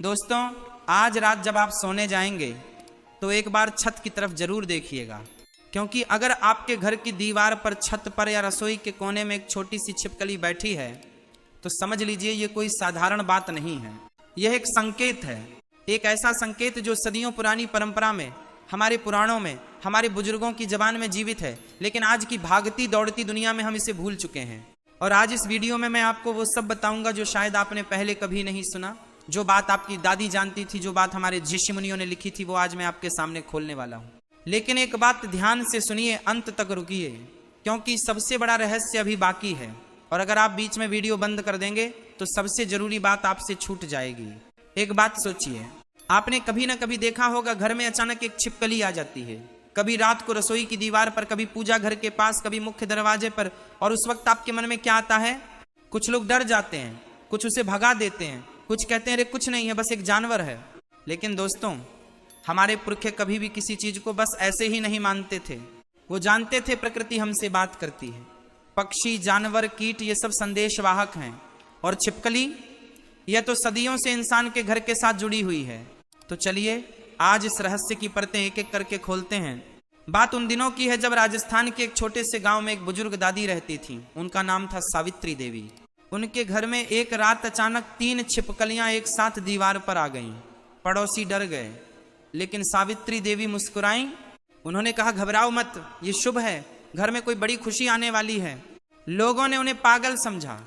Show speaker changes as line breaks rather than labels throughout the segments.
दोस्तों, आज रात जब आप सोने जाएंगे तो एक बार छत की तरफ जरूर देखिएगा, क्योंकि अगर आपके घर की दीवार पर, छत पर या रसोई के कोने में एक छोटी सी छिपकली बैठी है तो समझ लीजिए ये कोई साधारण बात नहीं है। यह एक संकेत है, एक ऐसा संकेत जो सदियों पुरानी परंपरा में, हमारे पुराणों में, हमारे बुजुर्गों की जबान में जीवित है, लेकिन आज की भागती दौड़ती दुनिया में हम इसे भूल चुके हैं। और आज इस वीडियो में मैं आपको वो सब बताऊंगा जो शायद आपने पहले कभी नहीं सुना। जो बात आपकी दादी जानती थी, जो बात हमारे ऋषि मुनियों ने लिखी थी, वो आज मैं आपके सामने खोलने वाला हूँ। लेकिन एक बात ध्यान से सुनिए, अंत तक रुकिए, क्योंकि सबसे बड़ा रहस्य अभी बाकी है। और अगर आप बीच में वीडियो बंद कर देंगे तो सबसे जरूरी बात आपसे छूट जाएगी। एक बात सोचिए, आपने कभी ना कभी देखा होगा घर में अचानक एक छिपकली आ जाती है, कभी रात को रसोई की दीवार पर, कभी पूजा घर के पास, कभी मुख्य दरवाजे पर। और उस वक्त आपके मन में क्या आता है? कुछ लोग डर जाते हैं, कुछ उसे भगा देते हैं, कुछ कहते हैं अरे कुछ नहीं है, बस एक जानवर है। लेकिन दोस्तों, हमारे पुरखे कभी भी किसी चीज को बस ऐसे ही नहीं मानते थे। वो जानते थे प्रकृति हमसे बात करती है। पक्षी, जानवर, कीट, ये सब संदेशवाहक हैं। और छिपकली, यह तो सदियों से इंसान के घर के साथ जुड़ी हुई है। तो चलिए आज इस रहस्य की परतें एक एक करके खोलते हैं। बात उन दिनों की है जब राजस्थान के एक छोटे से गांव में एक बुजुर्ग दादी रहती थी। उनका नाम था सावित्री देवी। उनके घर में एक रात अचानक 3 छिपकलियां एक साथ दीवार पर आ गईं। पड़ोसी डर गए, लेकिन सावित्री देवी मुस्कुराईं। उन्होंने कहा, घबराओ मत, ये शुभ है, घर में कोई बड़ी खुशी आने वाली है। लोगों ने उन्हें पागल समझा,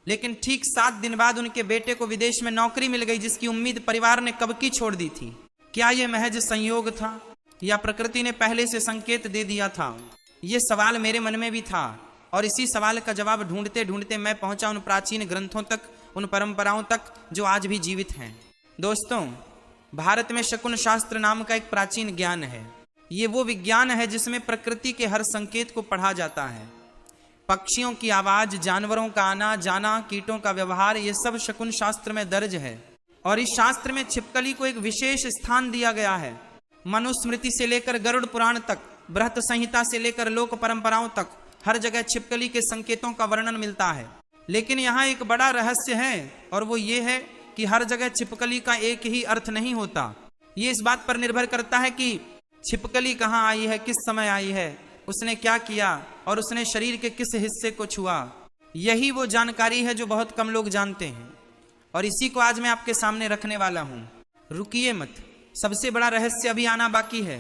लेकिन ठीक 7 दिन बाद उनके बेटे को विदेश में नौकरी मिल गई, जिसकी उम्मीद परिवार ने कब की छोड़ दी थी। क्या यह महज संयोग था या प्रकृति ने पहले से संकेत दे दिया था? यह सवाल मेरे मन में भी था, और इसी सवाल का जवाब ढूंढते ढूंढते मैं पहुंचा उन प्राचीन ग्रंथों तक, उन परंपराओं तक जो आज भी जीवित हैं। दोस्तों, भारत में शकुन शास्त्र नाम का एक प्राचीन ज्ञान है। ये वो विज्ञान है जिसमें प्रकृति के हर संकेत को पढ़ा जाता है। पक्षियों की आवाज, जानवरों का आना जाना, कीटों का व्यवहार, ये सब शकुन शास्त्र में दर्ज है। और इस शास्त्र में छिपकली को एक विशेष स्थान दिया गया है। मनुस्मृति से लेकर गरुड़ पुराण तक, बृहत संहिता से लेकर लोक परंपराओं तक, हर जगह छिपकली के संकेतों का वर्णन मिलता है। लेकिन यहाँ एक बड़ा रहस्य है, और वो ये है कि हर जगह छिपकली का एक ही अर्थ नहीं होता। ये इस बात पर निर्भर करता है कि छिपकली कहाँ आई है, किस समय आई है, उसने क्या किया और उसने शरीर के किस हिस्से को छुआ। यही वो जानकारी है जो बहुत कम लोग जानते हैं, और इसी को आज मैं आपके सामने रखने वाला हूँ। रुकिए मत, सबसे बड़ा रहस्य अभी आना बाकी है।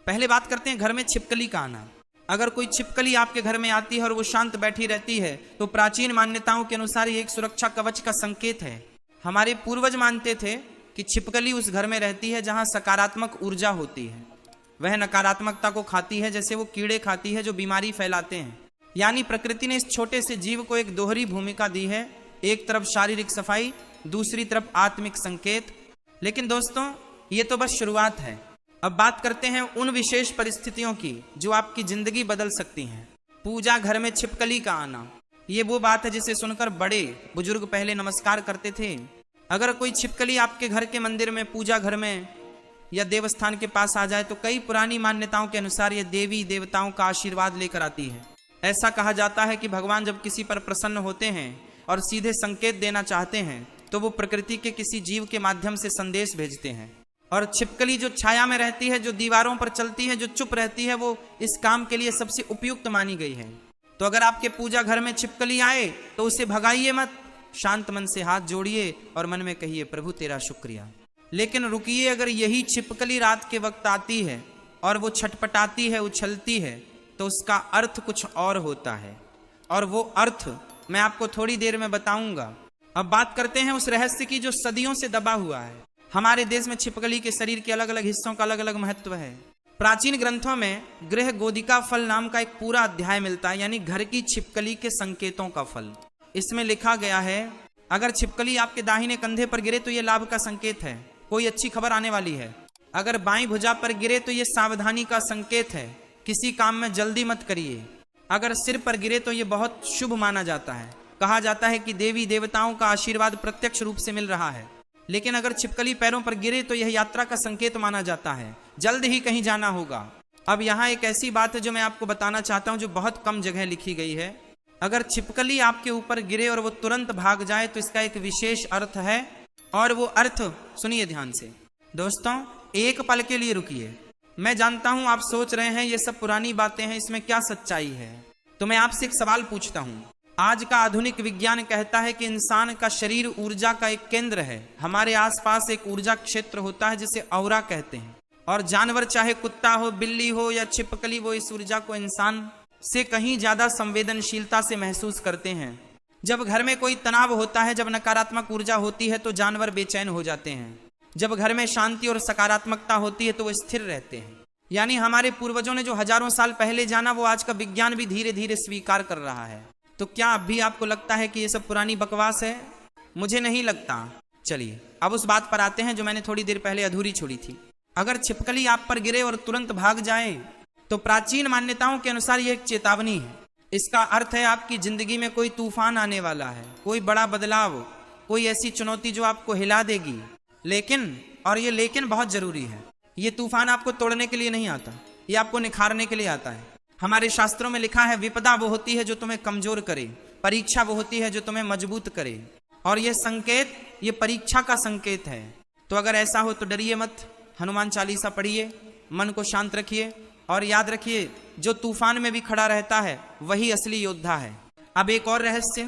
पहले बात करते हैं घर में छिपकली का आना। अगर कोई छिपकली आपके घर में आती है और वो शांत बैठी रहती है तो प्राचीन मान्यताओं के अनुसार ये एक सुरक्षा कवच का संकेत है। हमारे पूर्वज मानते थे कि छिपकली उस घर में रहती है जहां सकारात्मक ऊर्जा होती है। वह नकारात्मकता को खाती है, जैसे वो कीड़े खाती है जो बीमारी फैलाते हैं। यानी प्रकृति ने इस छोटे से जीव को एक दोहरी भूमिका दी है, एक तरफ शारीरिक सफाई, दूसरी तरफ आत्मिक संकेत। लेकिन दोस्तों, ये तो बस शुरुआत है। अब बात करते हैं उन विशेष परिस्थितियों की जो आपकी जिंदगी बदल सकती हैं। पूजा घर में छिपकली का आना, ये वो बात है जिसे सुनकर बड़े बुजुर्ग पहले नमस्कार करते थे। अगर कोई छिपकली आपके घर के मंदिर में, पूजा घर में या देवस्थान के पास आ जाए तो कई पुरानी मान्यताओं के अनुसार यह देवी देवताओं का आशीर्वाद लेकर आती है। ऐसा कहा जाता है कि भगवान जब किसी पर प्रसन्न होते हैं और सीधे संकेत देना चाहते हैं तो वो प्रकृति के किसी जीव के माध्यम से संदेश भेजते हैं। और छिपकली जो छाया में रहती है, जो दीवारों पर चलती है, जो चुप रहती है, वो इस काम के लिए सबसे उपयुक्त मानी गई है। तो अगर आपके पूजा घर में छिपकली आए तो उसे भगाइए मत, शांत मन से हाथ जोड़िए और मन में कहिए, प्रभु तेरा शुक्रिया। लेकिन रुकिए, अगर यही छिपकली रात के वक्त आती है और वो छटपटाती है, उछलती है, तो उसका अर्थ कुछ और होता है, और वो अर्थ मैं आपको थोड़ी देर में बताऊंगा। अब बात करते हैं उस रहस्य की जो सदियों से दबा हुआ है। हमारे देश में छिपकली के शरीर के अलग अलग हिस्सों का अलग अलग महत्व है। प्राचीन ग्रंथों में गृह गोदिका फल नाम का एक पूरा अध्याय मिलता है, यानी घर की छिपकली के संकेतों का फल। इसमें लिखा गया है, अगर छिपकली आपके दाहिने कंधे पर गिरे तो यह लाभ का संकेत है, कोई अच्छी खबर आने वाली है। अगर बाईं भुजा पर गिरे तो यह सावधानी का संकेत है, किसी काम में जल्दी मत करिए। अगर सिर पर गिरे तो यह बहुत शुभ माना जाता है, कहा जाता है कि देवी देवताओं का आशीर्वाद प्रत्यक्ष रूप से मिल रहा है। लेकिन अगर छिपकली पैरों पर गिरे तो यह यात्रा का संकेत माना जाता है, जल्द ही कहीं जाना होगा। अब यहाँ एक ऐसी बात है जो मैं आपको बताना चाहता हूँ, जो बहुत कम जगह लिखी गई है। अगर छिपकली आपके ऊपर गिरे और वो तुरंत भाग जाए तो इसका एक विशेष अर्थ है और वो अर्थ सुनिए ध्यान से दोस्तों, एक पल के लिए रुकिए। मैं जानता हूं आप सोच रहे हैं ये सब पुरानी बातें हैं, इसमें क्या सच्चाई है। तो मैं आपसे एक सवाल पूछता हूं। आज का आधुनिक विज्ञान कहता है कि इंसान का शरीर ऊर्जा का एक केंद्र है। हमारे आसपास एक ऊर्जा क्षेत्र होता है जिसे ऑरा कहते हैं, और जानवर चाहे कुत्ता हो, बिल्ली हो या छिपकली, वो इस ऊर्जा को इंसान से कहीं ज्यादा संवेदनशीलता से महसूस करते हैं। जब घर में कोई तनाव होता है, जब नकारात्मक ऊर्जा होती है तो जानवर बेचैन हो जाते हैं। जब घर में शांति और सकारात्मकता होती है तो वो स्थिर रहते हैं। यानी हमारे पूर्वजों ने जो हजारों साल पहले जाना, वो आज का विज्ञान भी धीरे धीरे स्वीकार कर रहा है। तो क्या अब भी आपको लगता है कि ये सब पुरानी बकवास है? मुझे नहीं लगता। चलिए अब उस बात पर आते हैं जो मैंने थोड़ी देर पहले अधूरी छोड़ी थी। अगर छिपकली आप पर गिरे और तुरंत भाग जाए तो प्राचीन मान्यताओं के अनुसार यह एक चेतावनी है। इसका अर्थ है आपकी जिंदगी में कोई तूफान आने वाला है, कोई बड़ा बदलाव, कोई ऐसी चुनौती जो आपको हिला देगी। लेकिन, और ये लेकिन बहुत जरूरी है, ये तूफान आपको तोड़ने के लिए नहीं आता, ये आपको निखारने के लिए आता है। हमारे शास्त्रों में लिखा है, विपदा वो होती है जो तुम्हें कमजोर करे, परीक्षा वो होती है जो तुम्हें मजबूत करे। और ये संकेत, ये परीक्षा का संकेत है। तो अगर ऐसा हो तो डरिए मत, हनुमान चालीसा पढ़िए, मन को शांत रखिए और याद रखिए, जो तूफान में भी खड़ा रहता है वही असली योद्धा है। अब एक और रहस्य,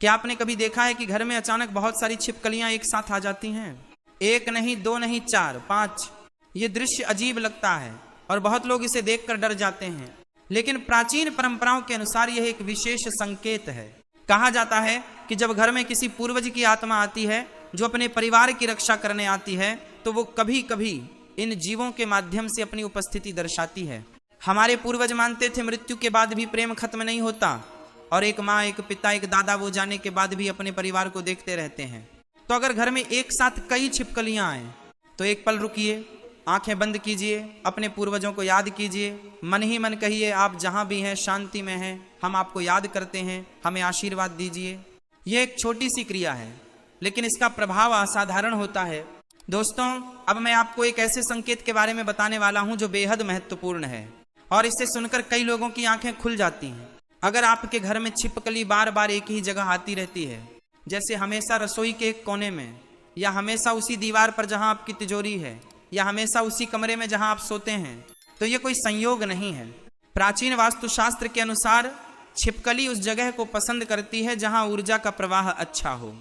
क्या आपने कभी देखा है कि घर में अचानक बहुत सारी छिपकलियां एक साथ आ जाती हैं? एक नहीं, दो नहीं, 4, 5। ये दृश्य अजीब लगता है और बहुत लोग इसे देखकर डर जाते हैं, लेकिन प्राचीन परंपराओं के अनुसार यह एक विशेष संकेत है। कहा जाता है कि जब घर में किसी पूर्वज की आत्मा आती है जो अपने परिवार की रक्षा करने आती है, तो वो कभी कभी इन जीवों के माध्यम से अपनी उपस्थिति दर्शाती है। हमारे पूर्वज मानते थे मृत्यु के बाद भी प्रेम खत्म नहीं होता, और एक माँ, एक पिता, एक दादा वो जाने के बाद भी अपने परिवार को देखते रहते हैं। तो अगर घर में एक साथ कई छिपकलियां आए तो एक पल रुकिए, आंखें बंद कीजिए, अपने पूर्वजों को याद कीजिए, मन ही मन कहिए, आप जहां भी हैं शांति में हैं, हम आपको याद करते हैं, हमें आशीर्वाद दीजिए। यह एक छोटी सी क्रिया है, लेकिन इसका प्रभाव असाधारण होता है। दोस्तों, अब मैं आपको एक ऐसे संकेत के बारे में बताने वाला हूं जो बेहद महत्वपूर्ण है, और इसे सुनकर कई लोगों की आंखें खुल जाती हैं। अगर आपके घर में छिपकली बार बार एक ही जगह आती रहती है, जैसे हमेशा रसोई के एक कोने में, या हमेशा उसी दीवार पर जहां आपकी तिजोरी है, या हमेशा उसी कमरे में जहां आप सोते हैं, तो ये कोई संयोग नहीं है। प्राचीन वास्तुशास्त्र के अनुसार छिपकली उस जगह को पसंद करती है जहां ऊर्जा का प्रवाह अच्छा हो,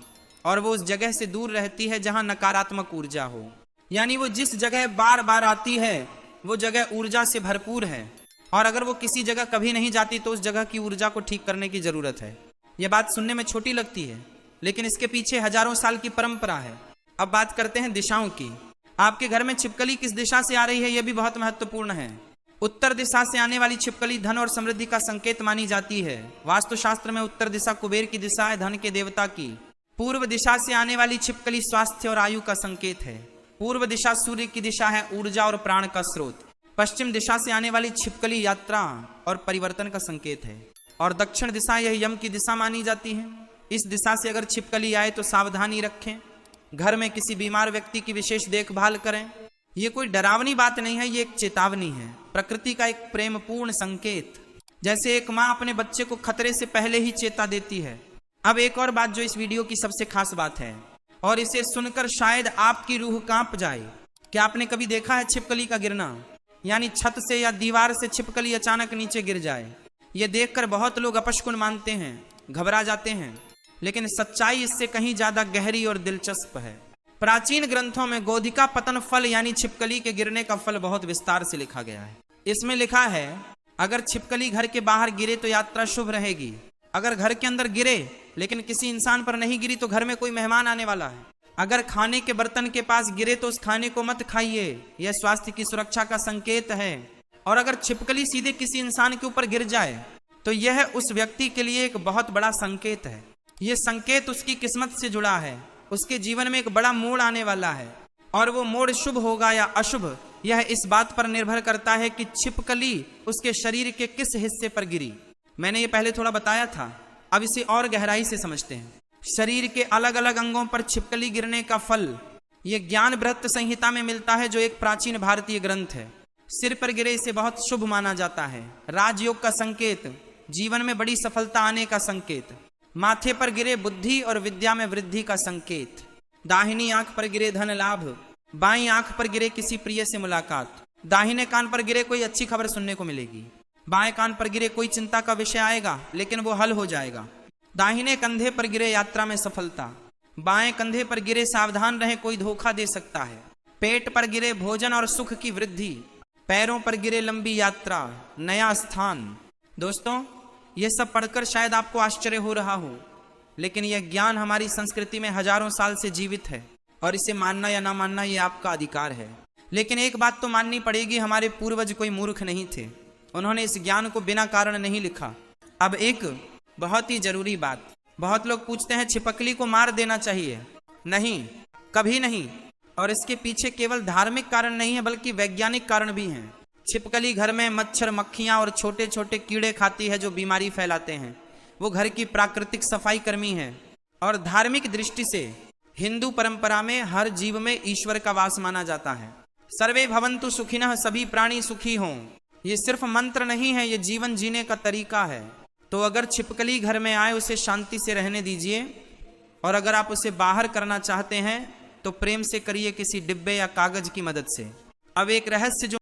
और वो उस जगह से दूर रहती है जहां नकारात्मक ऊर्जा हो। यानी वो जिस जगह बार बार आती है वो जगह ऊर्जा से भरपूर है, और अगर वो किसी जगह कभी नहीं जाती तो उस जगह की ऊर्जा को ठीक करने की जरूरत है। यह बात सुनने में छोटी लगती है, लेकिन इसके पीछे हजारों साल की परंपरा है। अब बात करते हैं दिशाओं की। आपके घर में छिपकली किस दिशा से आ रही है, यह भी बहुत महत्वपूर्ण है। उत्तर दिशा से आने वाली छिपकली धन और समृद्धि का संकेत मानी जाती है। वास्तुशास्त्र में उत्तर दिशा कुबेर की दिशा है, धन के देवता की। पूर्व दिशा से आने वाली छिपकली स्वास्थ्य और आयु का संकेत है। पूर्व दिशा सूर्य की दिशा है, ऊर्जा और प्राण का स्रोत। पश्चिम दिशा से आने वाली छिपकली यात्रा और परिवर्तन का संकेत है, और दक्षिण दिशा यह यम की दिशा मानी जाती है। इस दिशा से अगर छिपकली आए तो सावधानी रखें, घर में किसी बीमार व्यक्ति की विशेष देखभाल करें। ये कोई डरावनी बात नहीं है, ये एक चेतावनी है, प्रकृति का एक प्रेमपूर्ण संकेत। जैसे एक माँ अपने बच्चे को खतरे से पहले ही चेता देती है। अब एक और बात जो इस वीडियो की सबसे खास बात है, और इसे सुनकर शायद आपकी रूह कांप जाए। क्या आपने कभी देखा है छिपकली का गिरना? यानी छत से या दीवार से छिपकली अचानक नीचे गिर जाए। ये देखकर बहुत लोग अपशकुन मानते हैं, घबरा जाते हैं, लेकिन सच्चाई इससे कहीं ज्यादा गहरी और दिलचस्प है। प्राचीन ग्रंथों में गोधिका पतन फल यानी छिपकली के गिरने का फल बहुत विस्तार से लिखा गया है। इसमें लिखा है, अगर छिपकली घर के बाहर गिरे तो यात्रा शुभ रहेगी। अगर घर के अंदर गिरे लेकिन किसी इंसान पर नहीं गिरी तो घर में कोई मेहमान आने वाला है। अगर खाने के बर्तन के पास गिरे तो उस खाने को मत खाइए, यह स्वास्थ्य की सुरक्षा का संकेत है। और अगर छिपकली सीधे किसी इंसान के ऊपर गिर जाए तो यह उस व्यक्ति के लिए एक बहुत बड़ा संकेत है। यह संकेत उसकी किस्मत से जुड़ा है, उसके जीवन में एक बड़ा मोड़ आने वाला है, और वो मोड़ शुभ होगा या अशुभ यह इस बात पर निर्भर करता है कि छिपकली उसके शरीर के किस हिस्से पर गिरी। मैंने ये पहले थोड़ा बताया था, अब इसे और गहराई से समझते हैं। शरीर के अलग अलग अंगों पर छिपकली गिरने का फल ये ज्ञान बृहत संहिता में मिलता है, जो एक प्राचीन भारतीय ग्रंथ है। सिर पर गिरे इसे बहुत शुभ माना जाता है, राजयोग का संकेत, जीवन में बड़ी सफलता आने का संकेत। माथे पर गिरे बुद्धि और विद्या में वृद्धि का संकेत। दाहिनी आंख पर गिरे धन लाभ, बाईं आंख पर गिरे किसी प्रिय से मुलाकात। दाहिने कान पर गिरे कोई अच्छी खबर सुनने को मिलेगी, बाएं कान पर गिरे कोई चिंता का विषय आएगा लेकिन वो हल हो जाएगा। दाहिने कंधे पर गिरे यात्रा में सफलता, बाएं कंधे पर गिरे सावधान रहे कोई धोखा दे सकता है। पेट पर गिरे भोजन और सुख की वृद्धि, पैरों पर गिरे लंबी यात्रा, नया स्थान। दोस्तों, ये सब पढ़कर शायद आपको आश्चर्य हो रहा हो, लेकिन यह ज्ञान हमारी संस्कृति में हजारों साल से जीवित है और इसे मानना या ना मानना ये आपका अधिकार है। लेकिन एक बात तो माननी पड़ेगी, हमारे पूर्वज कोई मूर्ख नहीं थे, उन्होंने इस ज्ञान को बिना कारण नहीं लिखा। अब एक बहुत ही जरूरी बात, बहुत लोग पूछते हैं छिपकली को मार देना चाहिए। नहीं, कभी नहीं। और इसके पीछे केवल धार्मिक कारण नहीं है बल्कि वैज्ञानिक कारण भी हैं। छिपकली घर में मच्छर, मक्खियां और छोटे छोटे कीड़े खाती है जो बीमारी फैलाते हैं। वो घर की प्राकृतिक सफाई कर्मी है। और धार्मिक दृष्टि से हिंदू परंपरा में हर जीव में ईश्वर का वास माना जाता है। सर्वे भवन्तु सुखिनः, सभी प्राणी सुखी हों। ये सिर्फ मंत्र नहीं है, ये जीवन जीने का तरीका है। तो अगर छिपकली घर में आए उसे शांति से रहने दीजिए, और अगर आप उसे बाहर करना चाहते हैं तो प्रेम से करिए, किसी डिब्बे या कागज की मदद से। अब एक रहस्य जो